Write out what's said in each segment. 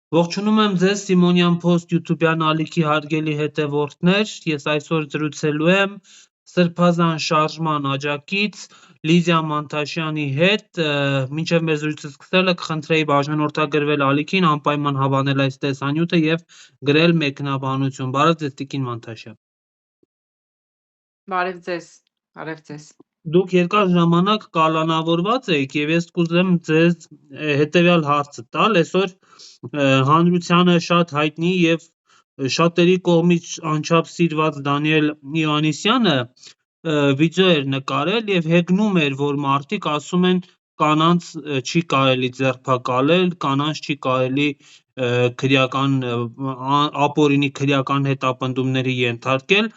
Ողջունում եմ ձեզ Սիմոնյան Post YouTube-յան ալիքի հարգելի հետևորդներ, ես այսօր զրուցելու եմ Սրբազան շարժման աջակից Լիդիա Մանթաշյանի հետ, մինչև մեր զրույցը սկսելը կխնդրեի բաժանորդագրվել ալիքին, անպայման հավանել այս տեսանյութը և գրել մեկնաբանություն, բարև ձեզ տիկին Մանթաշյան։ Բարև ձեզ։ Դուք երկար ժամանակ կալանավորված եք և ես կուզեմ ձեզ հետևյալ հարցը տալ, այսօր հանրությանը շատ հայտնի և շատերի կողմից անչափ սիրված Դանիել Իովաննիսյանը վիդեո էր նկարել և հեգնում էր, որ մարդիկ ասում են կանանց չի կարելի ձերբակալել, կանանց չի կարելի ապօրինի քրեական հետապնդումների ենթարկել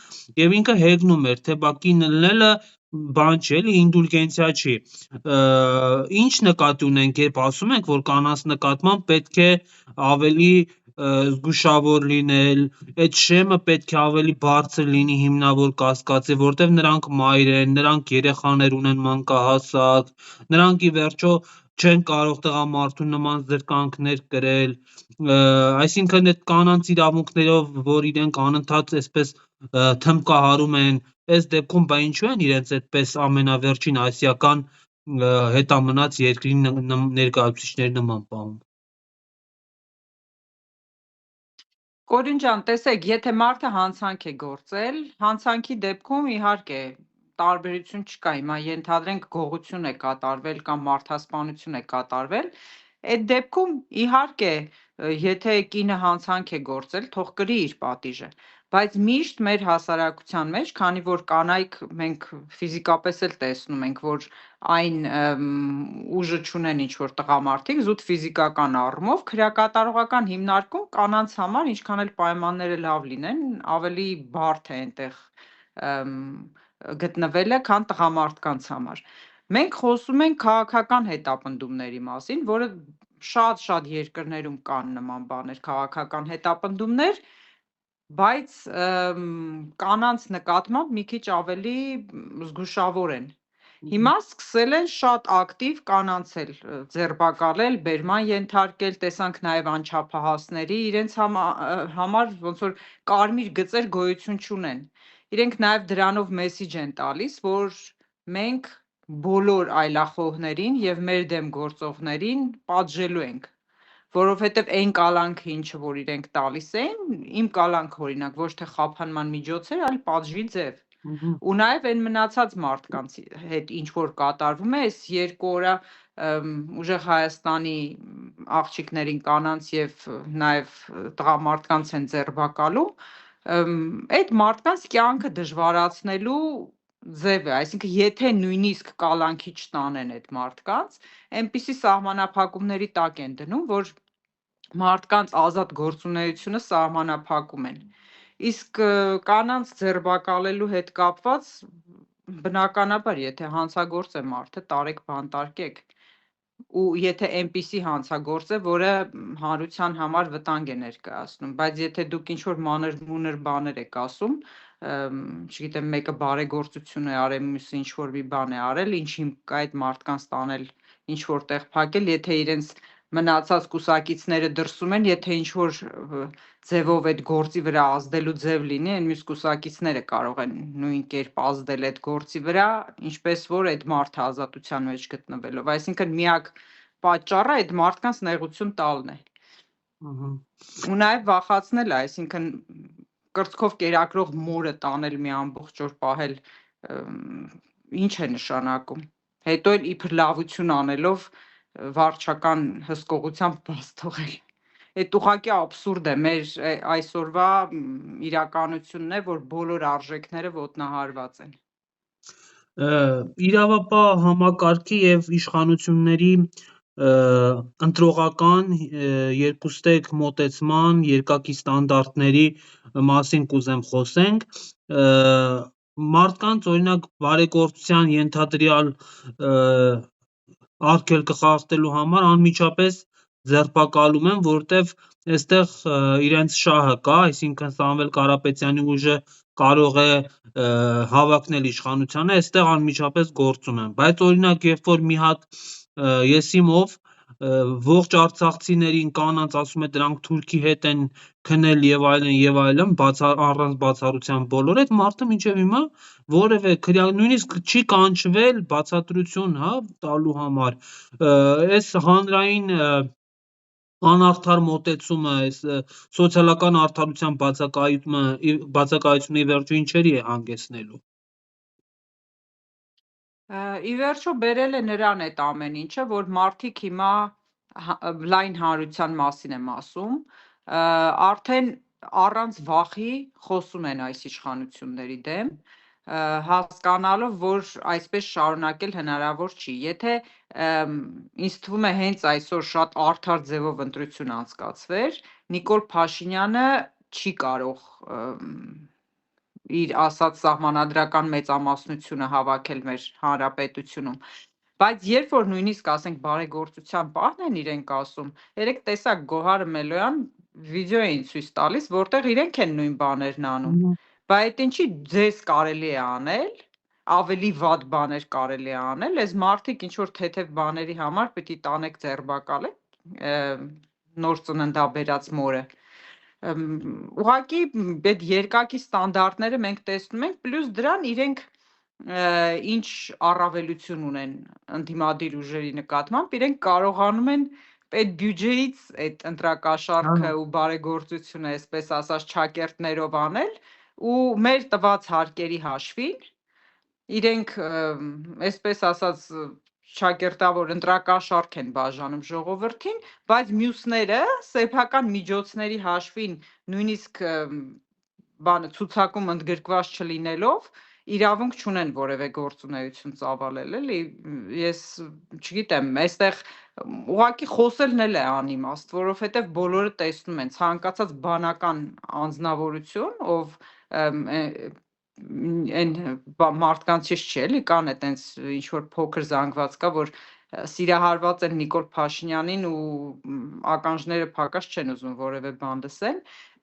և ինքը հեգնում էր, թե բա կին լնելը բան չէ, էլի ինդուլգենցիա չի, ինչ նկատի ունենք, երբ ասում ենք, որ կանանց նկատմամբ պետք է ավելի զգուշավոր լինել, այդ շեմը պետք է ավելի բարձր լինի, հիմնավոր կասկածի, որտև նրանք մայր են, նրանք երեխաներ ունեն մանկահասակ, նրանք ի վերջո չեն կարող տղամարդու նման զրկանքներ կրել, այսինքն այդ կանանց իրավունքներով, որ իրենք անընդհատ այսպես թմկահարում են, այս դեպքում բա ինչու են իրենց այդպես ամենավերջին ասիական հետամնաց երկրի ներկայացուցիչների նման պահում։ Կորյուն ջան, տեսեք, եթե մարդը հանցանք է գործել, հանցանքի դեպքում իհարկե տարբերություն չկա, հիմա ենթադրենք գողություն է կատարվել կամ մարդասպանություն է կատարվել, այդ դեպքում իհարկե եթե կինը հանցանք է գործել, թող կրի իր պատիժը, բայց միշտ մեր հասարակության մեջ, քանի որ կանայք մենք ֆիզիկապես էլ տեսնում ենք, որ այն ուժը չունեն ինչ որ տղամարդիկ, զուտ ֆիզիկական առումով, քրեակատարողական հիմնարկում կանանց համար, ինչքան էլ պայմանները լավ լինեն, ավելի բարդ է այնտեղ գտնվելը, քան տղամարդկանց համար։ Մենք խոսում ենք քաղաքական հետապնդումների մասին, որը շատ երկրներում կան նման բաներ, քաղաքական հետապնդումներ, բայց կանանց նկատմամբ մի քիչ ավելի զգուշավոր են։ Հիմա սկսել են շատ ակտիվ կանանց էլ ձերբակալել, բերման ենթարկել, տեսանք նաև անչափահասների, իրենց համար ոնց որ կարմիր գծեր գոյություն չունեն։ Իրենք նաև դրանով մեսիջ են տալիս, որ մենք բոլոր այլախոհներին և մեր դեմ գործողներին պատժելու ենք, որովհետև այն կալանքը, ինչը որ իրենք տալիս էին, իմ կալանքը օրինակ ոչ թե խափանման միջոց էր, այլ պատժի ձև։ Ու նաև այն մնացած մարդկանց հետ ինչ որ կատարվում է, այս 2 օրը ուժեղ Հայաստանի աղջիկներին, կանանց և նաև տղամարդկանց են ձերբակալում, այդ մարդկանց կյանքը դժվարացնելու ձև է, այսինքն եթե նույնիսկ կալանքի չտանեն այդ մարդկանց, այնպիսի սահմանափակումների տակ են դնում, որ մարդկանց ազատ գործունեությունը սահմանափակում են։ Իսկ կանանց ձերբակալելու հետ կապված, բնականաբար, եթե հանցագործ է մարդը, տարեք բանտարկեք, ու եթե այնպիսի հանցագործ է, որը հանրության համար վտանգ է ներկայացնում, բայց եթե դուք ինչ որ մանր-մունր բաներ եք ասում, չգիտեմ, մեկը բարեգործություն է արել, մյուսը ինչ որ մի բան է արել, ինչ հիմք կա այդ մարդկանց տանել ինչ որ տեղ փակել, եթե իրենց մնացած կուսակիցները դրսում են, եթե ինչ որ ձևով այդ գործի վրա ազդելու ձև լինի, այն մյուս կուսակիցները կարող են նույն կերպ ազդել այդ գործի վրա, ինչպես որ այդ մարդը ազատության մեջ գտնվելով, այսինքն միակ պատճառը այդ մարդկանց նեղություն տալն է։ Ու նաև վախացնել, այսինքն կրծքով կերակրող մորը տանել մի ամբողջ օր պահել, ինչ է նշանակում։ Հետո էլ իբր լավություն անելով վարչական հսկողությամբ բաց թողել։ Այդ ուղղակի աբսուրդ է, մեր այսօրվա իրականությունն է, որ բոլոր արժեքները ոտնահարված են։ Իրավապահ համակարգի և իշխանությունների ընտրողական երկուստեք մոտեցման, երկակի ստանդարտների մասին կուզեմ խոսենք, մարդկանց օրինակ բարեգործության ենթադրյալ արգելքը խախտելու համար անմիջապես ձերբակալում են, որտև այստեղ իրենց շահը կա, այսինքն Սամվել Կարապետյանի ուժը կարող է հավակնել իշխանությանը, այստեղ անմիջապես գործում են, բայց օրինակ երբ որ մի հատ եսիմով ողջ արցախցիներին կանանց ասում է դրանք թուրքի հետ են քնել եւ այլն, առանց բացառության բոլորը, այդ մարդը մինչեւ հիմա որևէ նույնիսկ չի կանչվել բացատրություն, հա, տալու համար, այս հանրային անարդար մոտեցումը, այս սոցիալական արդարության բացակայությունը ի վերջո ինչերի է հանգեցնելու։ Ի վերջո բերել է նրան այդ ամեն ինչը, որ մարդիկ հիմա լայն հանրության մասին եմ ասում, արդեն առանց վախի խոսում են այս իշխանությունների դեմ, հասկանալով, որ այսպես շարունակել հնարավոր չի։ Եթե ինձ թվում է հենց այսօր շատ արդար ձևով ընտրություն անցկացվեր, Նիկոլ Փաշինյանը չի կարող իր ասած սահմանադրական մեծամասնությունը հավաքել մեր հանրապետությունում, բայց երբ որ նույնիսկ ասենք բարեգործության պահն են իրենք ասում, երեք տեսակ Գոհար Մելոյան վիդեո էին ցույց տալիս, որտեղ իրենք են նույն բաներն անում, բայց այդ ինչի ձեզ կարելի է անել, ավելի վատ բաներ կարելի է անել, այս մարդիկ ինչ որ թեթև բաների համար պիտի տանեք ձերբակալ նոր ծննդաբերած մորը։ Ուղղակի այդ երկակի ստանդարտները մենք տեսնում ենք, պլյուս դրան իրենք ինչ առավելություն ունեն ընդդիմադիր ուժերի նկատմամբ, իրենք կարողանում են պետբյուջեից այդ ընտրակաշառքը ու բարեգործությունը, այսպես ասած, չակերտներով անել ու մեր տված հարկերի հաշվին իրենք այսպես ասած շակերտավոր ընտրակաշառք են բաժանում ժողովրդին, բայց մյուսները սեփական միջոցների հաշվին նույնիսկ ցուցակում ընդգրկված չլինելով իրավունք չունեն որևէ գործունեություն ծավալել, էլի, ես չգիտեմ, այստեղ ուղղակի խոսելն էլ է անիմաստ, որովհետև բոլորը տեսնում են ցանկացած բանական անձնավորություն, ով այն մարդկանցից չի, էլի, կան այտենց ինչ որ փոքր զանգված կա, որ սիրահարված են Նիկոլ Փաշինյանին ու ականջները փակած չեն ուզում որևէ բան լսեն,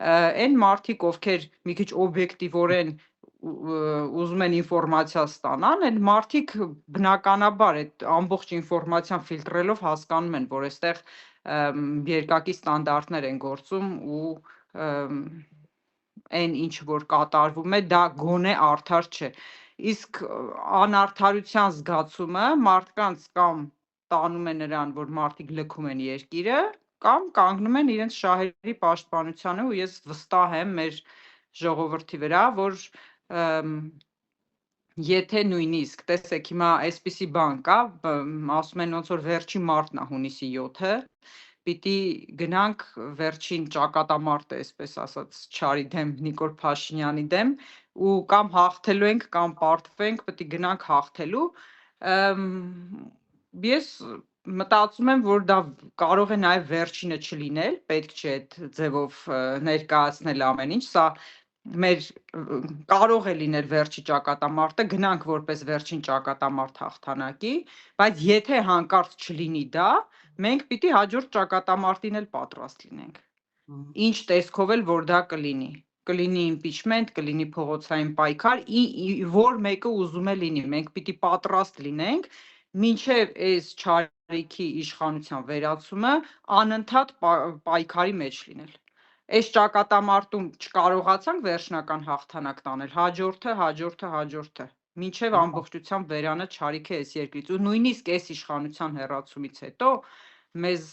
այն մարդիկ, ովքեր մի քիչ օբյեկտիվորեն ուզում են ինֆորմացիա ստանան, այն մարդիկ բնականաբար այդ ամբողջ ինֆորմացիան ֆիլտրելով հասկանում են, որ այստեղ երկակի ստանդարտներ են գործում ու այն ինչ որ կատարվում է, դա գոնե արդար չէ։ Իսկ անարդարության զգացումը մարդկանց կամ տանում է նրան, որ մարդիկ լքում են երկիրը, կամ կանգնում են իրենց շահերի պաշտպանությանը, ու ես վստահ եմ մեր ժողովրդի վրա, որ եթե նույնիսկ տեսեք հիմա այսպիսի բան կա, ասում են ոնց որ վերջի մարտն է հունիսի 7-ը, պիտի գնանք վերջին ճակատամարտը, այսպես ասած, Չարի դեմ, Նիկոլ Փաշինյանի դեմ, ու կամ հաղթելու ենք, կամ պարտվենք, պիտի գնանք հաղթելու։ Ես մտածում եմ, որ դա կարող է նաև վերջինը չլինել, պետք չէ այդ ձևով ներկայացնել ամեն ինչ, սա մեր կարող է լինել վերջի ճակատամարտը, գնանք որպես վերջին ճակատամարտ հաղթանակի, բայց եթե հանկարծ չլինի դա, մենք պիտի հաջորդ ճակատամարտին էլ պատրաստ լինենք։ Ինչ տեսքով էլ որ դա կլինի impeachment, կլինի փողոցային պայքար, որ մեկը ուզում է լինի, մենք պիտի պատրաստ լինենք մինչև այս Չարիքի իշխանության վերացումը անընդհատ պայքարի մեջ լինել։ Այս ճակատամարտում չկարողացանք վերջնական հաղթանակ տանել, հաջորդը, մինչև ամբողջությամբ վերանը Չարիքը այս երկրից, ու նույնիսկ այս իշխանության հեռացումից հետո մեզ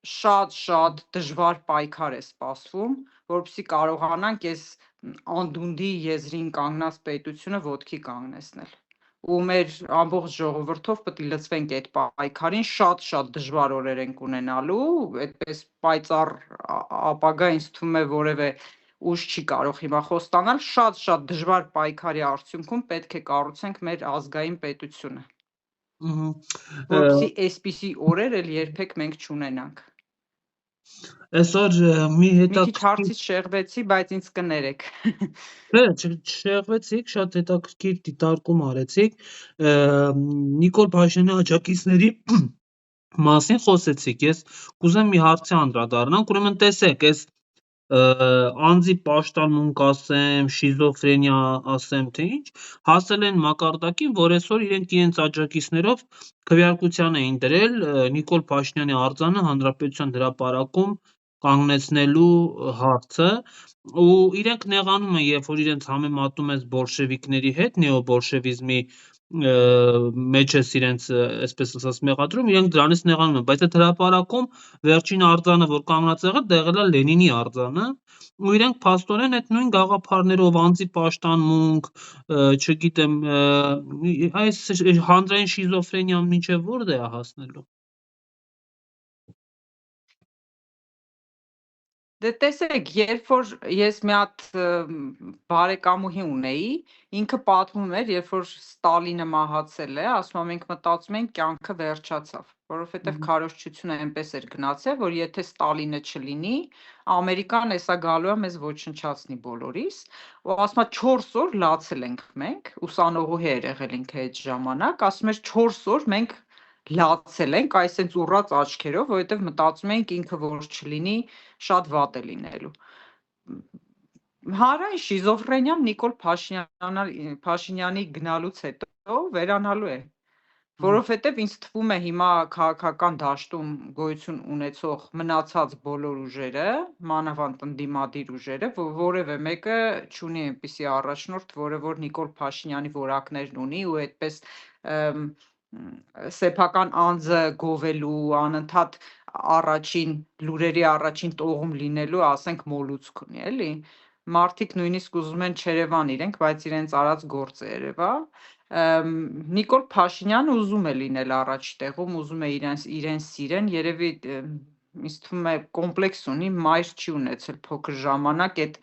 շատ դժվար պայքար է սպասվում, որպեսզի կարողանանք այս անդունդի եզրին կանգնած պետությունը ոտքի կանգնեցնել։ Ու մեր ամբողջ ժողովրդով պետք է լծվենք այդ պայքարին, շատ դժվար օրեր ենք ունենալու, այդպես պայծառ ապագա ինձ թվում է որևէ ուժ չի կարող հիմա խոստանալ, շատ դժվար պայքարի արդյունքում պետք է կառուցենք մեր ազգային պետությունը, որպեսզի այսպիսի օրեր էլ երբեք մենք չունենանք։ Այսօր մի քիչ հարցից շեղվեցի, բայց ինձ կներեք։ Չէ, չշեղվեցիք, շատ հետաքրքիր դիտարկում արեցիք, Նիկոլ Փաշինյանի աջակիցների մասին խոսեցիք, ես կուզեմ մի հարցի անդրադառնանք, ուրեմն տեսեք, այս անձի պաշտամունք ասեմ, շիզոֆրենիա ասեմ, թե ինչ, հասել են մակարդակին, որ այսօր իրենց աջակիցներով քվեարկության էին դրել Նիկոլ Փաշինյանի արձանը Հանրապետության հրապարակում կանգնեցնելու հարցը, ու իրենք նեղանում են, երբ որ իրենց համեմատում ես բոլշևիկների հետ, նեոբոլշևիզմի մեջ ես իրենց այսպես ասած մեղադրում, իրենք դրանից նեղանում են, բայց այդ հրապարակում վերջին արձանը, որ կանգնած եղել, դա եղել է Լենինի արձանը, ու իրենք փաստորեն այդ նույն գաղափարներով անձի պաշտամունք, չգիտեմ, այս հանրային շիզոֆրենիան մինչև որտե է հասնելու։ Դե տեսեք, երբ որ ես մի հատ բարեկամուհի ունեի, ինքը պատմում էր, երբ որ Ստալինը մահացել է, ասում եմ, մենք մտածում ենք կյանքը վերջացավ, որովհետև քարոզչությունը այնպես էր գնացել, որ եթե Ստալինը չլինի, Ամերիկան էսա գալու է մեզ ոչնչացնի բոլորիս, ու ասում է 4 օր լացել ենք մենք, ուսանողուհի էր եղել ինքը այդ ժամանակ, ասում էր 4 օր մենք լացել ենք, այսենց ուռած աչքերով, որովհետև մտածում ենք ինքը որ չլինի, շատ վատ է լինելու։ Հանրային շիզոֆրենիան Նիկոլ Փաշինյանի գնալուց հետո վերանալու է, որովհետև ինձ թվում է հիմա քաղաքական դաշտում գոյություն ունեցող մնացած բոլոր ուժերը, մանավանդ ընդդիմադիր ուժերը, որևէ մեկը չունի այնպիսի առաջնորդ, որը որ Նիկոլ Փաշինյանի որակներն ունի ու այդպես սեփական անձը գովելու, անընդհատ առաջին լուրերի առաջին տողում լինելու, ասենք, մոլուցք ունի, էլի։ Մարդիկ նույնիսկ ուզում են Չերևան իրենք, բայց իրենց արած գործը երևա։ Նիկոլ Փաշինյանը ուզում է լինել առաջ տեղում, ուզում է իրեն սիրեն, երևի ինձ թվում է կոմպլեքս ունի, մայր չի ունեցել փոքր ժամանակ, այդ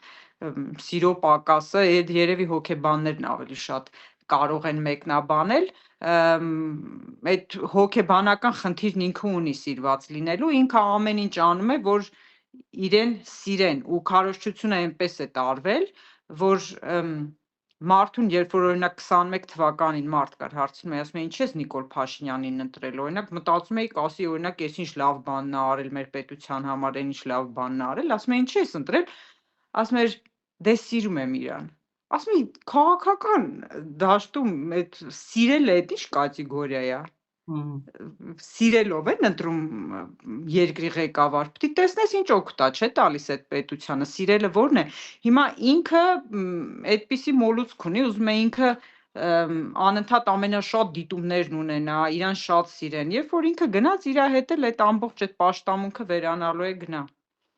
սիրո պակասը, այդ երևի հոգեբաններն ավելի շատ կարող են մեկնաբանել, այդ հոգեբանական խնդիրն ինքը ունի սիրված լինելու, ինքը ամեն ինչ անում է, որ իրեն սիրեն, ու քարոզչությունը այնպես է տարվել, որ մարդուն, երբ որ օրինակ 21 թվականին մարդ կար հարցնում է, ասում է, ինչ ես Նիկոլ Փաշինյանին ընտրել, օրինակ մտածում էի, ասի օրինակ ես ինչ լավ բանն է արել մեր պետության համար, այն ինչ լավ բանն է արել, ասում է, ինչ ես ընտրել, ասում է, դե սիրում եմ իրան։ Ասում եմ, քաղաքական դաշտում այդ սիրելը այդ ինչ կատեգորիա է։ Սիրելով են ընտրում երկրի ղեկավար, պիտի տեսնես ինչ օգուտ է, չէ՞ տալիս այդ պետությանը, սիրելը որն է։ Հիմա ինքը այդպիսի մոլուցք ունի, ուզում է ինքը անընդհատ ամենաշատ դիտումներն ունենա, իրան շատ սիրեն, երբ որ ինքը գնաց իր հետ էլ այդ ամբողջ այդ պաշտամունքը վերանալու է գնա։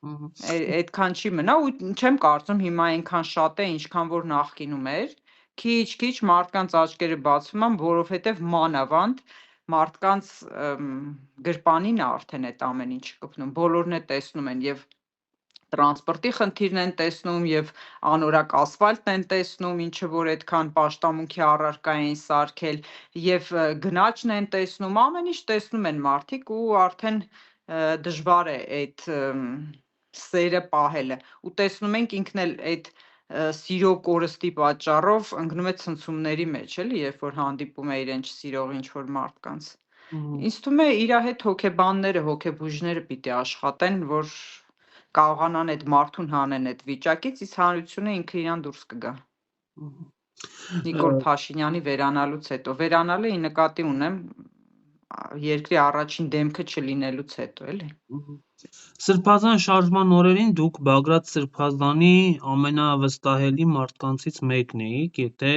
Այդքան չի մնա, ու չեմ կարծում հիմա այնքան շատ է, ինչքան որ նախկինում էր, քիչ մարդկանց աչքերը բացվում են, որովհետև մանավանդ մարդկանց գրպանին է արդեն այդ ամեն ինչ կպնում, բոլորն է տեսնում են եւ տրանսպորտի խնդիրն են տեսնում եւ անորակ ասֆալտն են տեսնում, ինչը որ այդքան պաշտամունքի առարկա էին սարքել եւ գնաճն են տեսնում, ամեն ինչ տեսնում են մարդիկ ու արդեն դժվար է այդ սերը պահելը, ու տեսնում ենք ինքն էլ այդ սիրո կորստի պատճառով ընկնում է ցնցումների մեջ, էլի, երբ որ հանդիպում է իրեն չսիրող ինչ-որ մարդկանց։ Ինձ թվում է իր հետ հոգեբանները, հոգեբույժները պիտի աշխատեն, որ կարողանան այդ մարդուն հանեն այդ վիճակից, իսկ հանրությունը ինքը իրան դուրս կգա։ Նիկոլ Փաշինյանի վերանալուց հետո, վերանալը ի նկատի ունեմ երկրի առաջին դեմքը չլինելուց հետո, էլի։ Սրբազան շարժման օրերին դուք Բագրատ Սրբազանի ամենավստահելի մարդկանցից մեկն էիք, եթե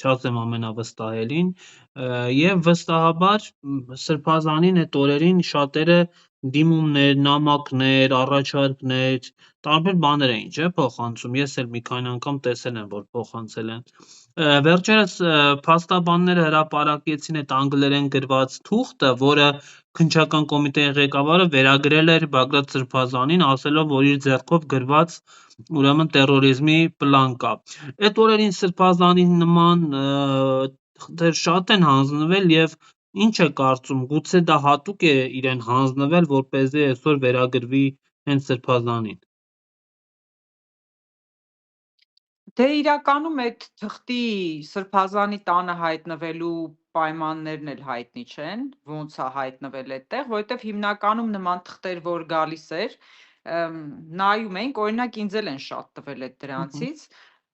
չասեմ ամենավստահելին, եւ վստահաբար Սրբազանին այդ օրերին շատերը դիմումներ, նամակներ, առաջարկներ, տարբեր բաներ էին, չէ՞, փոխանցում։ Ես էլ մի քանի անգամ տեսել եմ, որ փոխանցել են։ Վերջերս փաստաբանները հրապարակեցին այդ անգլերեն գրված թուղթը, որը քննչական կոմիտեի ղեկավարը վերագրել էր Բագրատ Սրբազանին, ասելով, որ իր ձեռքով գրված ուրեմն տերորիզմի պլան կա։ Այդ օրերին Սրբազանի նման թղթեր շատ են հանձնվել եւ ինչ է կարծում, գուցե դա հատուկ է իրեն հանձնվել, որպեսզի այսօր վերագրվի հենց Սրբազանին։ Դե իրականում այդ թղթի Սրբազանի տանը հայտնվելու պայմաններն էլ հայտնի չեն, ոնց է հայտնվել այդտեղ, որովհետև հիմնականում նման թղթեր, որ գալիս էր, նայում էինք, օրինակ ինձ էլ են շատ տվել այդ դրանցից,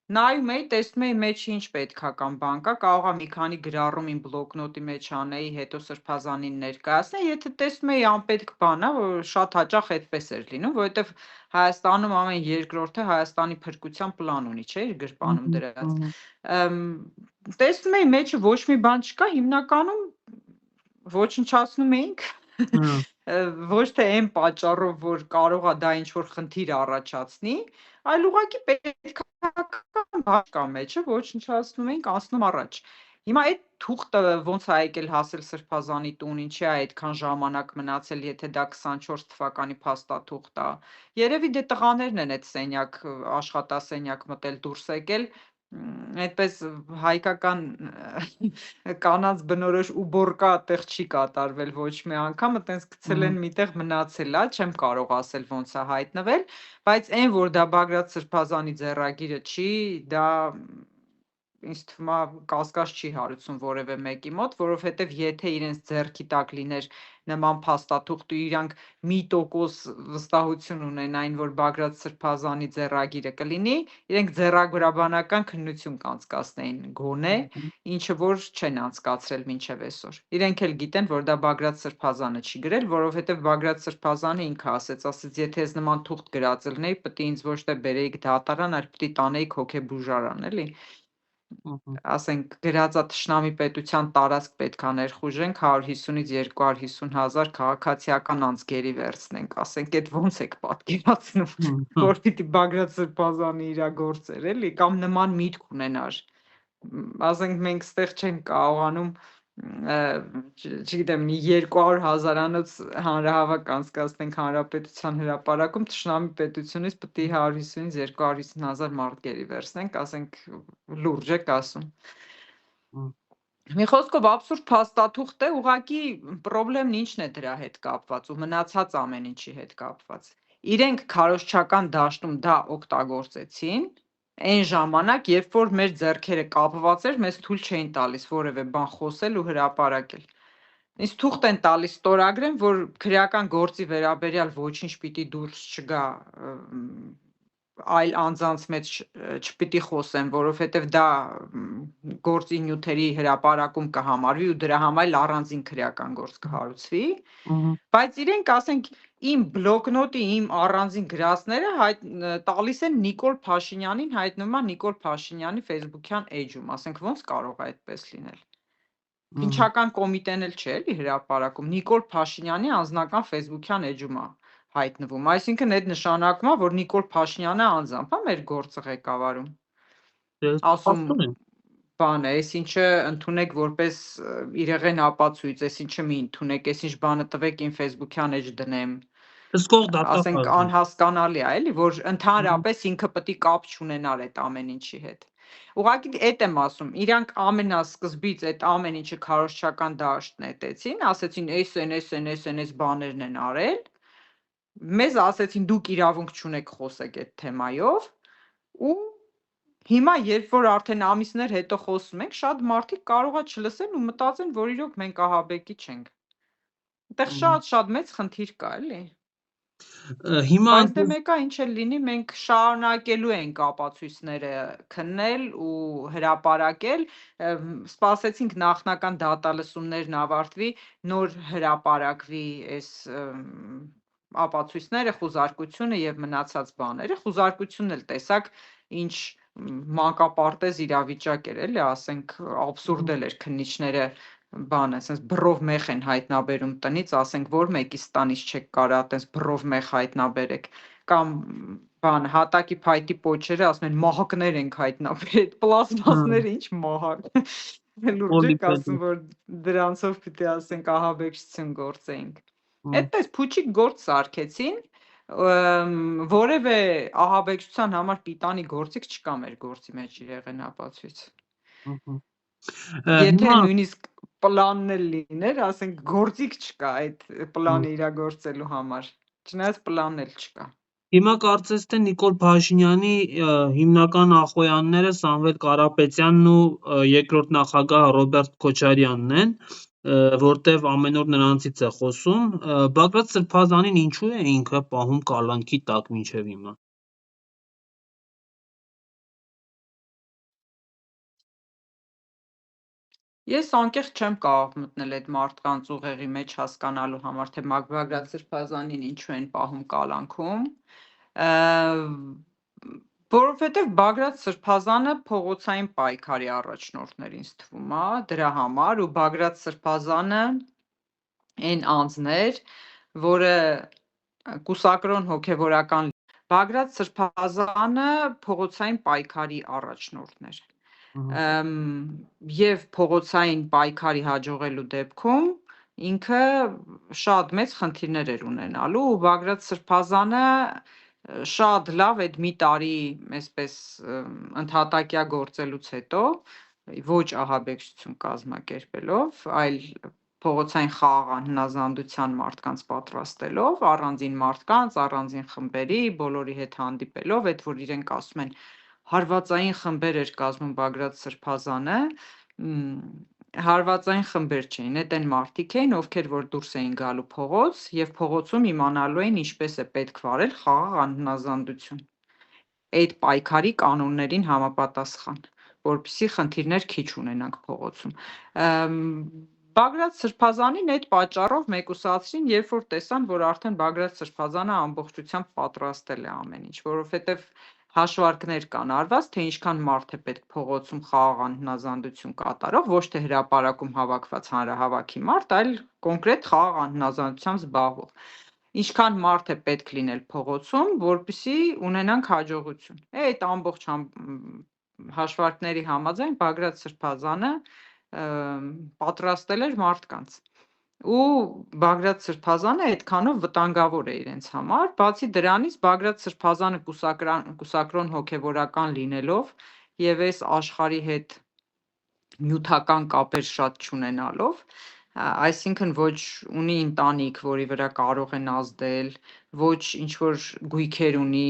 նայում էի, տեսնում էի մեջը ինչ պետքական բան կա, կարողա մի քանի գրառում իմ բլոկնոտի մեջ անեի, հետո սրբազանին ներկայացնեի, եթե տեսնում էի անպետք բան է, որ շատ հաճախ այդպես էր լինում, որովհետև Հայաստանում ամեն երկրորդը Հայաստանի փրկության պլան ունի, չէ՞, իր գրպանում դրած։ Տեսնում էի մեջը ոչ մի բան չկա, հիմնականում ոչնչացնում էինք ոչ թե այն պատճառով, որ կարողա դա ինչ-որ խնդիր առաջացնի, այլ ուղղակի պետքական բան կա մեջը, ոչնչացնում էինք, անցնում առաջ։ Հիմա այդ թուղթը ոնց է եկել հասել Սրբազանի տուն, ինչի է այդքան ժամանակ մնացել, եթե դա 24 թվականի փաստաթուղթ է։ Երևի դե տղաներն են այդ սենյակ, աշխատասենյակ մտել դուրս եկել, այդպես հայկական կանանց բնորոշ ուբորկա տեղ չի կատարվել ոչ մի անգամ, այտենց գցել են միտեղ մնացել է, չեմ կարող ասել ոնց է հայտնվել, բայց այն որ դա Բագրատ Սրբազանի ձեռագիրը չի, դա ինձ թվում է կասկած չի հարուցում որևէ մեկի մոտ, որովհետև եթե իրենց ձեռքի տակ լիներ նման փաստաթուղթ ու իրանք 1% վստահություն ունենային, որ Բագրատ Սրբազանի ձեռագիրը կլինի, իրենք ձեռագրաբանական քննություն կանցկացնեին գոնե, ինչը որ չեն անցկացրել մինչև այսօր։ Իրենք էլ գիտեն, որ դա Բագրատ Սրբազանը չի գրել, որովհետև Բագրատ Սրբազանը ինքը ասեց, եթե ես նման թուղթ գրած լինեի, պետք է ինձ ոչ թե բերեիք դատարան, այլ պետք է տանեիք հոգեբուժարան, էլի։ Ասենք գրածա թշնամի պետության տարածք պետք է ներխուժենք 150-ից 250 հազար քաղաքացիական անձ գերի վերցնենք, ասենք այդ ոնց եք պատկերացնում, որ պիտի Բագրատ Սրբազանի իրա գործեր, էլի, կամ նման միտք ունենար, ասենք մենք ստեղ չենք կարողանում, չգիտեմ, 200 հազարանոց հանրահավաք անցկացնենք Հանրապետության հրապարակում, թշնամի պետությունից պետք է 150-ից 250 հազար մարդ գերի վերցնենք, ասենք լուրջ եք ասում։ Մի խոսքով абսուրդ փաստաթուղթ է, ուղղակի պրոբլեմն ինչն է դրա հետ կապված ու մնացած ամեն ինչի հետ կապված։ Իրենք քարոզչական դաշտում դա օգտագործեցին, այն ժամանակ, երբ որ մեր ձեռքերը կապված էր, մեզ թույլ չէին տալիս որևէ բան խոսել ու հրապարակել։ Ինձ թուղթ են տալիս ստորագրեմ, որ քրեական գործի վերաբերյալ ոչինչ պիտի դուրս չգա, այլ անձանց մեջ չպիտի խոսեմ, որովհետև դա գործի նյութերի հրապարակում կհամարվի ու դրա համար առանձին քրեական գործ կհարուցվի, բայց իրենք ասենք իմ բլոկնոտի, իմ առանձին գրածները տալիս են Նիկոլ Փաշինյանին, հայտնվում է Նիկոլ Փաշինյանի Facebook-յան էջում, ասենք ոնց կարող է այդպես լինել։ Քննչական կոմիտեն էլ չէ, էլի հրապարակում, Նիկոլ Փաշինյանի անձնական Facebook-յան էջում է հայտնվում, այսինքն այդ նշանակում է, որ Նիկոլ Փաշինյանը անձամբ է մեր գործը ղեկավարում։ Ասում բան է, այսինչը ընդունեք որպես իրեղեն ապացույց, այսինչը մի ընդունեք, այսինչ բանը տվեք իմ Facebook-յան էջ դնեմ։ Ասենք անհասկանալի է, էլի, որ ընդհանրապես ինքը պետք է կապ չունենար այդ ամեն ինչի հետ։ Ուղղակի այդ եմ ասում, իրանք ամենասկզբից այդ ամեն ինչը քարոզչական դաշտ նետեցին, ասեցին այս բաներն են արել, մեզ ասեցին դուք իրավունք չունեք խոսեք այդ թեմայով ու հիմա երբ որ արդեն ամիսներ հետո խոսում ենք, շատ մարդիկ կարող է չլսեն ու մտածեն, որ իրոք մենք ահաբեկի չենք։ Այդտեղ շատ մեծ խնդիր կա, էլի։ Հիմա բայց դե մեկը ինչ էլ լինի, մենք շարունակելու ենք ապացույցները քննել ու հրապարակել, սպասեցինք նախնական դատալսումներն ավարտվի, նոր հրապարակվի այս ապացույցները, խուզարկությունը եւ մնացած բաները, խուզարկությունն էլ տեսակ ինչ մանկապարտեզ իրավիճակ էր, էլի, ասենք абսուրդ էր քննիչները բանը, ասես բռով մեխ են հայտնաբերում տնից, ասենք որ մեկից տանից չեք կարա այտենց բռով մեխ հայտնաբերեք, կամ բան հատակի փայտի պոչերը ասում են մահակներ ենք հայտնաբերել, այդ պլաստմասները ինչ մահակ։ Լուրջ եք ասում, որ դրանցով պիտի ասենք ահաբեկչություն գործեինք։ Այդպես փուչիկ գործ սարքեցին, որևէ ահաբեկչության համար պիտանի գործիք չկա մեր գործի մեջ իրեղեն ապացույց։ Եթե նույնիսկ պլանն էլ լիներ, ասենք գործիք չկա այդ պլանը իրագործելու համար, չնայած պլանն էլ չկա։ Հիմա կարծես թե Նիկոլ Փաշինյանի հիմնական ախոյանները Սամվել Կարապետյանն ու երկրորդ նախագահ Ռոբերտ Քոչարյանն են, որտեվ ամեն օր նրանցից է խոսում, Բագրատ Սրբազանին ինչու է ինքը պահում կալանքի տակ մինչև հիմա։ Ես անկեղծ չեմ կարող մտնել այդ մարդկանց ուղեղի մեջ հասկանալու համար, թե Բագրատ Սրբազանին ինչու են պահում կալանքում, որովհետև Բագրատ Սրբազանը փողոցային պայքարի առաջնորդն էր ինձ թվում է դրա համար, ու Բագրատ Սրբազանը այն անձն էր, որը կուսակրոն հոգևորական Բագրատ Սրբազանը փողոցային պայքարի առաջնորդն էր։ Եվ փողոցային պայքարի հաջողելու դեպքում ինքը շատ մեծ խնդիրներ էր ունենալու ու Բագրատ Սրբազանը շատ լավ այդ մի տարի այսպես ընդհատակյա գործելուց հետո ոչ ահաբեկչություն կազմակերպելով, այլ փողոցային խաղաղ անհնազանդության մարդկանց պատրաստելով, առանձին մարդկանց, առանձին խմբերի, բոլորի հետ հանդիպելով, այդ որ իրենք ասում են հարվածային խմբեր էր կազմում Բագրատ Սրբազանը, հարվածային խմբեր չէին, այդ այն մարդիկ էին, ովքեր որ դուրս էին գալու փողոց եւ փողոցում իմանալու էին ինչպես է պետք վարել խաղաղ անհնազանդություն։ Այդ պայքարի կանոններին համապատասխան, որպեսզի խնդիրներ քիչ ունենանք փողոցում։ Բագրատ Սրբազանին այդ պատճառով մեկուսացրին, երբ որ տեսան, որ արդեն Բագրատ Սրբազանը ամբողջությամբ պատրաստել է ամեն ինչ, որովհետև հաշվարկներ կան արված, թե ինչքան մարդ է պետք փողոցում խաղաղ անհնազանդություն կատարող, ոչ թե հրապարակում հավաքված հանրահավաքի մարդ, այլ կոնկրետ խաղաղ անհնազանդությամբ զբաղվող։ Ինչքան մարդ է պետք լինել փողոցում, որպեսզի ունենանք հաջողություն։ Այդ ամբողջ հաշվարկների համաձայն Բագրատ Սրբազանը պատրաստել էր մարդկանց։ Ու Բագրատ Սրբազանը այդքանով վտանգավոր է իրենց համար, բացի դրանից Բագրատ Սրբազանը կուսակրոն հոգևորական լինելով եւ այս աշխարհի հետ նյութական կապեր շատ չունենալով, այսինքն ոչ ունի ընտանիք, որի վրա կարող են ազդել, ոչ ինչ որ գույքեր ունի,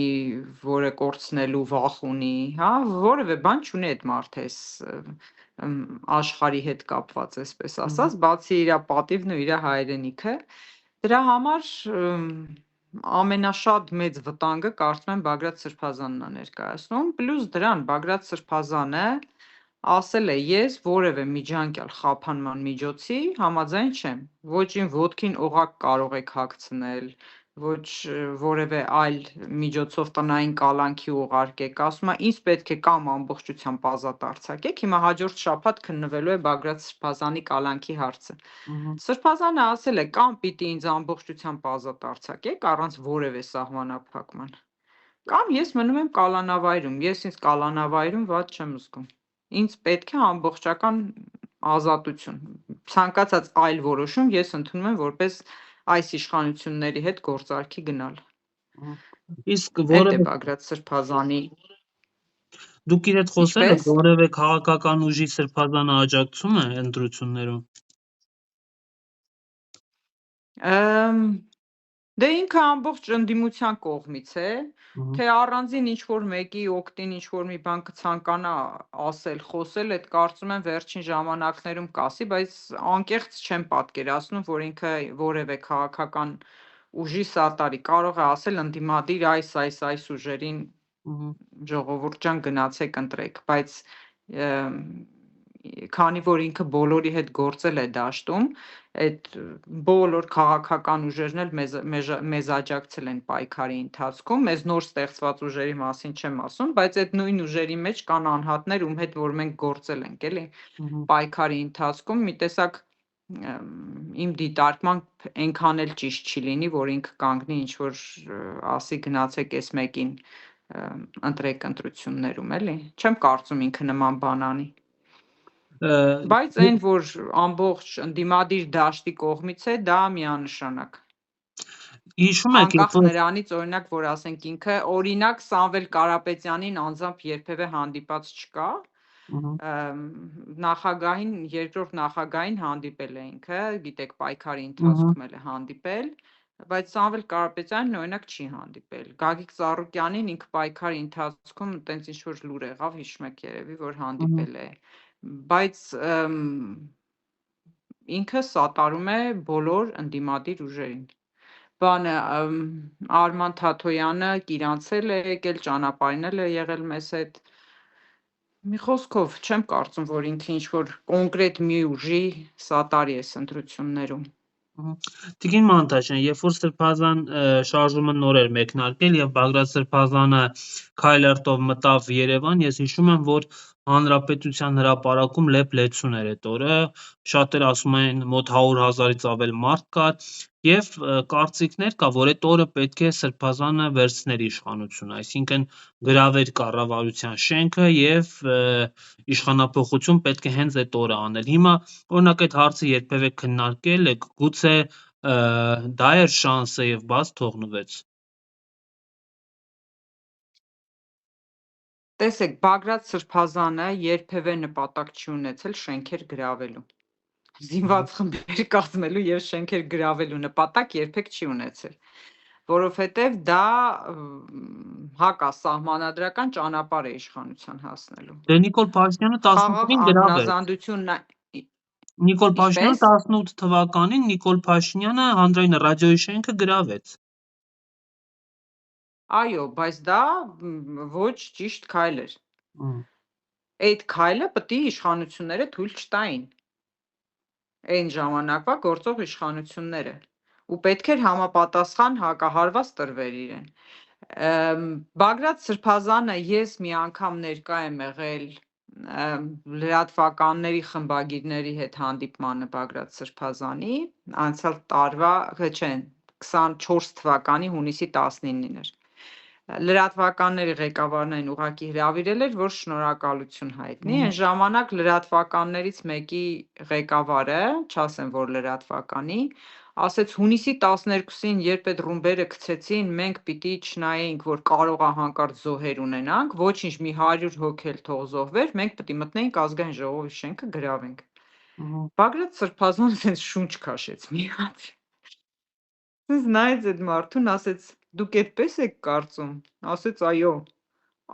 որը կորցնելու վախ ունի, հա, որևէ բան չունի այդ մարդը այս աշխարհի հետ կապված, այսպես ասած, բացի իր պատիվն ու իր հայրենիքը, դրա համար ամենաշատ մեծ վտանգը կարծում եմ Բագրատ Սրբազանն է ներկայացնում, պլյուս դրան Բագրատ Սրբազանը ասել է ես որևէ միջանկյալ խափանման միջոցի համաձայն չեմ, ոչ իմ ոտքին օղակ կարող եք հագցնել, ոչ որևէ այլ միջոցով տնային կալանքի ուղարկեք, ասում է ինձ պետք է կամ ամբողջությամբ ազատ արձակեք, հիմա հաջորդ շաբաթ քննվելու է Բագրատ Սրբազանի կալանքի հարցը։ Սրբազանը ասել է կամ պիտի ինձ ամբողջությամբ ազատ արձակեք առանց որևէ սահմանափակման, կամ ես մնում եմ կալանավայրում, ես ինձ կալանավայրում վատ չեմ զգում, ինձ պետք է ամբողջական ազատություն, ցանկացած այլ որոշում ես ընդունում եմ որպես այս իշխանությունների հետ գործարքի գնալ։ Իսկ Այդ է Բագրատ Սրբազանի դուք իր հետ խոսել եք, որևէ քաղաքական ուժի Սրբազանը աջակցում է ընտրություններում։ Դե ինքը ամբողջ ընդդիմության կողմից է, թե առանձին ինչ-որ մեկի օգտին ինչ-որ մի բան կցանկանա ասել, խոսել, այդ կարծում եմ վերջին ժամանակներում կասի, բայց անկեղծ չեմ պատկերացնում, որ ինքը որևէ քաղաքական ուժի սատարի, կարող է ասել ընդդիմադիր այս ուժերին ժողովուրդ ջան գնացեք ընտրեք, բայց քանի որ ինքը բոլորի հետ գործել է դաշտում, այդ բոլոր քաղաքական ուժերն էլ մեզ աջակցել են պայքարի ընթացքում, մեզ նոր ստեղծված ուժերի մասին չեմ ասում, բայց այդ նույն ուժերի մեջ կան անհատներ, ում հետ որ մենք գործել ենք, էլի, պայքարի ընթացքում, մի տեսակ իմ դիտարկմամբ այնքան էլ ճիշտ չի լինի, որ ինքը կանգնի ինչ որ ասի գնացեք այս մեկին ընտրեք ընտրություններում, էլի, չեմ կարծում ինքը նման բան անի։ Բայց այն որ ամբողջ ընդդիմադիր դաշտի կողմից է, դա միանշանակ։ Հիշում եք, անկախ նրանից, օրինակ, որ ասենք ինքը օրինակ Սամվել Կարապետյանին անձամբ երբևէ հանդիպած չկա, նախագահին, երկրորդ նախագահին հանդիպել է ինքը, գիտեք, պայքարի ընթացքում էլ է հանդիպել, բայց Սամվել Կարապետյանին օրինակ չի հանդիպել։ Գագիկ Ծառուկյանին ինքը պայքարի ընթացքում տենց ինչ որ լուր եղավ, հիշում եք երևի, որ հանդիպել է, բայց ինքը սատարում է բոլոր ընդդիմադիր ուժերին։ Բանը Արման Թաթոյանը կիրանցել է եկել, ճանապարհին է եղել մեզ հետ։ Մի խոսքով չեմ կարծում, որ ինքը ինչ-որ կոնկրետ մի ուժի սատարի է ընտրություններում։ Տիկին Մանտաշյան, երբ որ Սրբազան շարժումը նոր էր մեկնարկել եւ Բագրատ Սրբազանը քայլերթով մտավ Երևան, ես հիշում եմ, որ Հանրապետության հրապարակում լեփ-լեցուն էր այդ օրը, շատերը ասում են մոտ 100,000-ից ավել մարդ կար եւ կարծիքներ կա, որ այդ օրը պետք է Սրբազանը վերցներ իշխանությունը, այսինքն գրավեր կառավարության շենքը եւ իշխանափոխություն պետք է հենց այդ օրը անել։ Հիմա օրինակ այդ հարցը երբևէ քննարկել եք, գուցե դա էր շանսը եւ բաց թողնվեց։ Տեսեք, Բագրատ Սրբազանը երբևէ նպատակ չի ունեցել շենքեր գրավելու։ Զինված խմբեր կազմելու եւ շենքեր գրավելու նպատակ երբեք չի ունեցել, որովհետեւ դա հակասահմանադրական ճանապարհ է իշխանության հասնելու։ Դե Նիկոլ Փաշինյանը 18-ին գրավեց։ Նիկոլ Փաշինյանը 18 թվականին Նիկոլ Փաշինյանը հանրային ռադիոյի շենքը գրավեց։ Այո, բայց դա ոչ ճիշտ քայլ էր։ Այդ քայլը պետք է իշխանությունները թույլ չտային։ Այն ժամանակվա գործող իշխանությունները ու պետք էր համապատասխան հակահարված տրվեր իրեն։ Բագրատ Սրբազանը ես մի անգամ ներկա եմ եղել լրատվականների խմբագիրների հետ հանդիպմանը Բագրատ Սրբազանի անցյալ տարվա, չէ, 24 թվականի հունիսի 19-ին էր։ Լրատվականների ղեկավարն այն ուղղակի հրավիրել էր, որ շնորհակալություն հայտնի։ Այն ժամանակ լրատվականներից մեկի ղեկավարը, չասեմ որ լրատվականի, ասեց հունիսի 12-ին, երբ այդ ռումբերը գցեցին, մենք պիտի չնայեինք, որ կարող է հանկարծ զոհեր ունենանք, ոչինչ, մի 100 հոգի էլ թող զոհվեր, մենք պիտի մտնեինք ազգային ժողովի շենքը գրավենք։ Բագրատ Սրբազանը sense շունչ քաշեց մի հատ։ Sense նայեց այդ մարդուն, ասեց դուք այդպես եք կարծում, ասեց այո,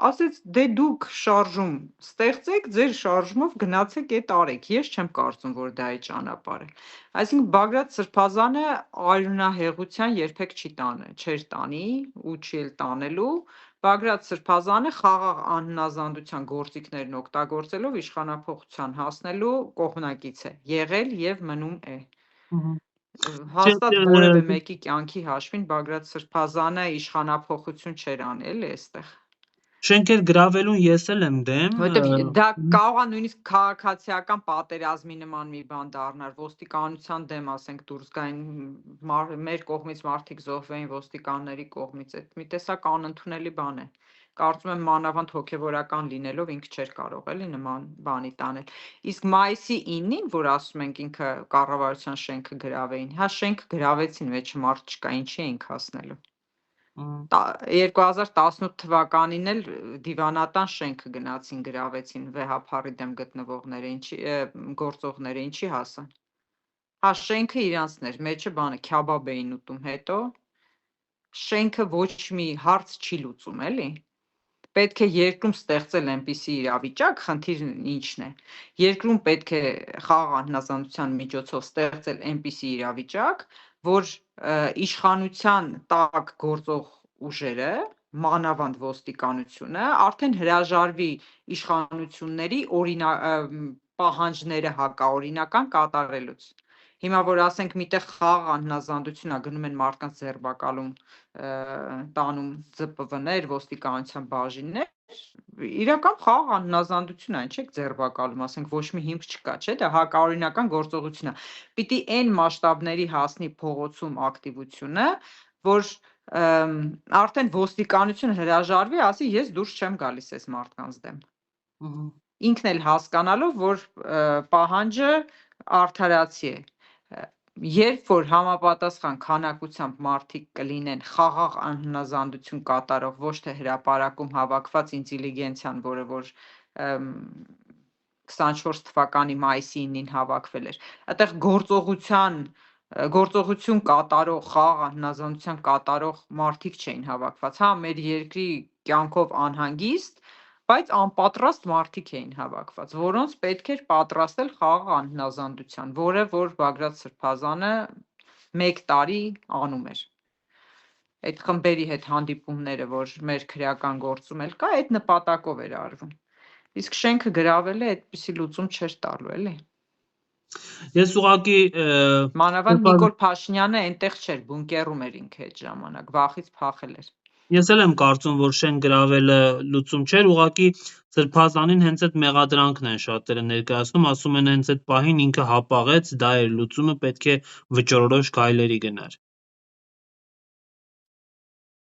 ասեց դե դուք շարժում ստեղծեք, ձեր շարժումով գնացեք այդ արեք, ես չեմ կարծում, որ դա է ճանապարհը։ Այսինքն Բագրատ Սրբազանը արյունահեղության երբեք չէր տանի ու չի էլ տանելու։ Բագրատ Սրբազանը խաղաղ անհնազանդության գործիքներն օգտագործելով իշխանափոխության հասնելու կողմնակից է եղել եւ մնում է։ Հաստատ որևէ մեկի կյանքի հաշվին Բագրատ Սրբազանը իշխանափոխություն չէր անել այստեղ։ Շենքեր գրավելուն ես էլ եմ դեմ։ Որտեւ դա կարող է նույնիսկ քաղաքացիական պատերազմի նման մի բան դառնար, ոստիկանության դեմ, ասենք, դուրս գային մեր կողմից մարդիկ զոհվեին ոստիկանների կողմից, այդ մի տեսակ անընդունելի բան է։ Կարծում եմ մանավանդ հոգևորական լինելով ինքը չէր կարող էլի նման բանի տանել։ Իսկ մայիսի 9-ին, որ ասում ենք ինքը կառավարության շենքը գրավեին, հա շենքը գրավեցին, մեջը մարդ չկա, ինչի էինք հասնելու։ 2018 թվականին էլ դիվանատան շենքը գնացին գրավեցին վեհափառի դեմ գտնվողները, գործողները, ինչի հասան։ Հա շենքը իրանցն էր, մեջը բանը քյաբաբ էին ուտում, հետո շենքը ոչ մի հարց չի լուծում, էլի։ Պետք է երկրում ստեղծել այնպիսի իրավիճակ, խնդիրն ինչն է։ Երկրում պետք է խաղաղ անհնազանդության միջոցով ստեղծել այնպիսի իրավիճակ, որ իշխանության տակ գործող ուժերը, մանավանդ ոստիկանությունը, արդեն հրաժարվի իշխանությունների պահանջները հակաօրինական կատարելուց։ Հիմա որ ասենք միտեղ խաղաղ անհնազանդություն է, գնում են մարդկանց ձերբակալում, տանում ԶՊՎ-ներ, ոստիկանության բաժիններ, իրական խաղաղ անհնազանդություն է, ինչ եք ձերբակալում, ասենք ոչ մի հիմք չկա, չէ՞, դա հակաօրինական գործողություն է։ Պիտի այն մասշտաբների հասնի փողոցում ակտիվությունը, որ արդեն ոստիկանությունը հրաժարվի, ասի ես դուրս չեմ գալիս այս մարդկանց դեմ։ Ինքն էլ հասկանալով, որ պահանջը արդարացի է։ Երբ որ համապատասխան քանակությամբ մարդիկ կլինեն խաղաղ անհնազանդություն կատարող, ոչ թե հրապարակում հավաքված ինտելիգենցիան, որը որ 24 թվականի մայիսի 9-ին հավաքվել էր, այդտեղ գործողություն կատարող, խաղաղ անհնազանդության կատարող մարդիկ չէին հավաքված, հա, մեր երկրի կյանքով անհանգիստ, բայց անպատրաստ մարդիկ էին հավաքված, որոնց պետք էր պատրաստել խաղաղ անհնազանդության, որը որ Բագրատ Սրբազանը 1 տարի անում էր։ Այդ խմբերի հետ հանդիպումները, որ մեր քրեական գործում էլ կա, այդ նպատակով էր արվում։ Իսկ շենքը գրավելը այդպիսի լուծում չէր տալու, էլի։ Ես ուղղակի Մանավանդ Նիկոլ Փաշինյանը այնտեղ չէր, բունկերում էր ինքը այդ ժամանակ, վախից փախել էր։ Ես էլ եմ կարծում, որ շեն գրավելը լուծում չէր, ուղղակի Սրբազանին հենց այդ մեղադրանքն են շատերը ներկայացնում, ասում են հենց այդ պահին ինքը հապաղեց, դա էր լուծումը, պետք է վճռորոշ քայլերի գնար։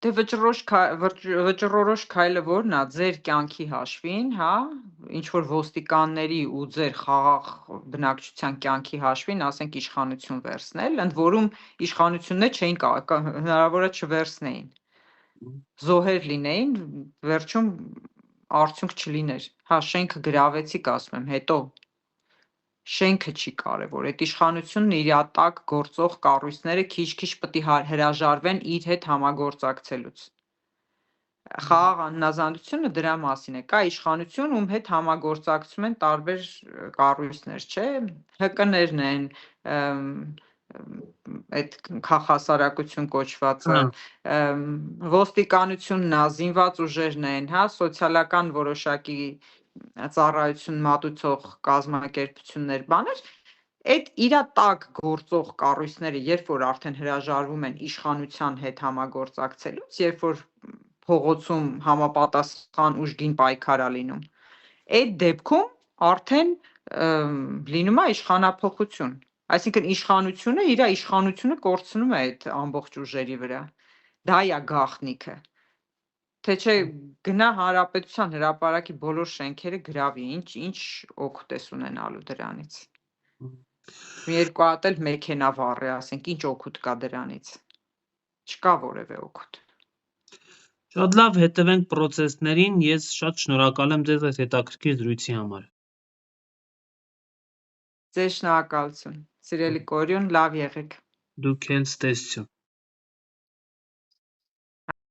Դե վճռորոշ քայլը ո՞րն է, ձեր կյանքի հաշվին, հա, ինչ որ ոստիկանների ու ձեր խաղաղ բնակչության կյանքի հաշվին, ասենք իշխանություն վերցնել, ընդ որում իշխանությունները չէին հնարավոր է չվերցնեին։ Զոհեր լինեին, վերջում արդյունք չլիներ։ Հա, շենքը գրավեցիք, ասում եմ, հետո շենքը չի կարևոր, այդ իշխանությունն իր տակ գործող կառույցները քիչ-քիչ պետք է հրաժարվեն իր հետ համագործակցելուց։ Խաղաղ անհնազանդությունը դրա մասին է, կա իշխանություն, ում հետ համագործակցում են տարբեր կառույցներ, չէ, ՀԿ-ներն են, այդ քաղաքասարակություն կոչվածը, ոստիկանությունն է, զինված ուժերն են, հա, սոցիալական որոշակի ծառայություն մատուցող կազմակերպություններ, բաներ, այդ իր տակ գործող կառույցները, երբ որ արդեն հրաժարվում են իշխանության հետ համագործակցելուց, երբ որ փողոցում համապատասխան ուժգին պայքար է լինում, այդ դեպքում արդեն լինում է իշխանափոխություն, այսինքն իշխանությունը իր իշխանությունը կորցնում է այդ ամբողջ ուժերի վրա, դա է գաղտնիքը, թե չէ գնա հանրապետության հրապարակի բոլոր շենքերը գրավի, ինչ օգուտ ես ունենալու դրանից։ Մի երկու հատ էլ մեքենա վառի, ասենք, ինչ օգուտ կա դրանից։ Չկա որևէ օգուտ։ Շատ լավ, հետևենք process-ներին, ես շատ շնորհակալ եմ ձեզ այս հետաքրքիր զրույցի համար։ Ձեզ շնորհակալություն։ Սիրելի Կորյուն, լավ եղեք։ Դուք էլ ստեսություն։